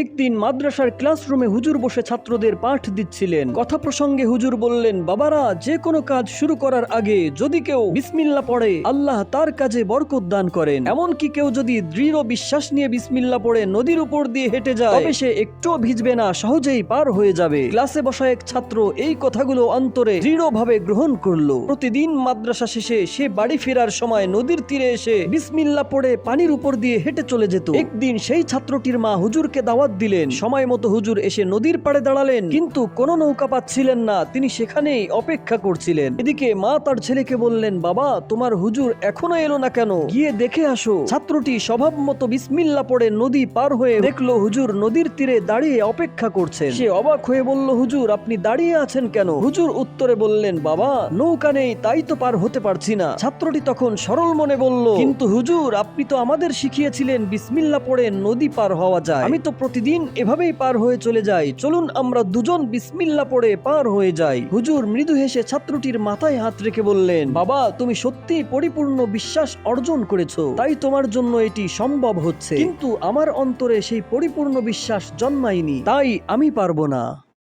একদিন মাদ্রাসার ক্লাসরুমে হুজুর বসে ছাত্রদের পাঠ দিচ্ছিলেন। কথা প্রসঙ্গে হুজুর বললেন, বাবারা, যে কোনো কাজ শুরু করার আগে যদি কেউ বিসমিল্লাহ পড়ে আল্লাহ তার কাজে বরকত দান করেন। এমনকি কেউ যদি দৃঢ় বিশ্বাস নিয়ে বিসমিল্লাহ পড়ে নদীর উপর দিয়ে হেঁটে যায় তবে সে একটুও ভিজবে না, সহজেই পার হয়ে যাবে। ক্লাসে বসা এক ছাত্র এই কথাগুলো অন্তরে দৃঢ়ভাবে গ্রহণ করলো। প্রতিদিন মাদ্রাসা শেষে সে বাড়ি ফেরার সময় নদীর তীরে এসে বিসমিল্লাহ পড়ে পানির উপর দিয়ে হেঁটে চলে যেত। একদিন সেই ছাত্রটির মা হুজুরকে দাওয়াত দিলেন। সময় মতো হুজুর এসে নদীর পাড়ে দাঁড়ালেন, কিন্তু কোনো নৌকা পাচ্ছিলেন না। তিনি সেখানেই অপেক্ষা করছিলেন। এদিকে মা তার ছেলেকে বললেন, বাবা, তোমার হুজুর এখনো এলো না কেন? গিয়ে দেখে আসো। ছাত্রটি স্বভাব মতো বিসমিল্লাহ পড়ে নদী পার হয়ে দেখলো হুজুর নদীর তীরে দাঁড়িয়ে অপেক্ষা করছেন। সে অবাক হয়ে বলল, হুজুর, আপনি দাঁড়িয়ে আছেন কেন? হুজুর উত্তরে বললেন, বাবা, নৌকা নেই, তাই তো পার হতে পারছি না। ছাত্রটি তখন সরল মনে বলল, কিন্তু হুজুর, আপনি তো আমাদের শিখিয়েছিলেন বিসমিল্লাহ পড়ে নদী পার হওয়া যায়। আমি তো প্রতিদিন এভাবেই পার হয়ে চলে যাই। চলুন আমরা দুজন বিসমিল্লাহ পড়ে পার হয়ে যাই। হুজুর মৃদু হেসে ছাত্রটির মাথায় হাত রেখে বললেন, বাবা, তুমি সত্যি পরিপূর্ণ বিশ্বাস অর্জন করেছো, তাই তোমার জন্য এটি সম্ভব হচ্ছে। কিন্তু আমার অন্তরে সেই পরিপূর্ণ বিশ্বাস জন্মায়নি, তাই আমি পারবো না।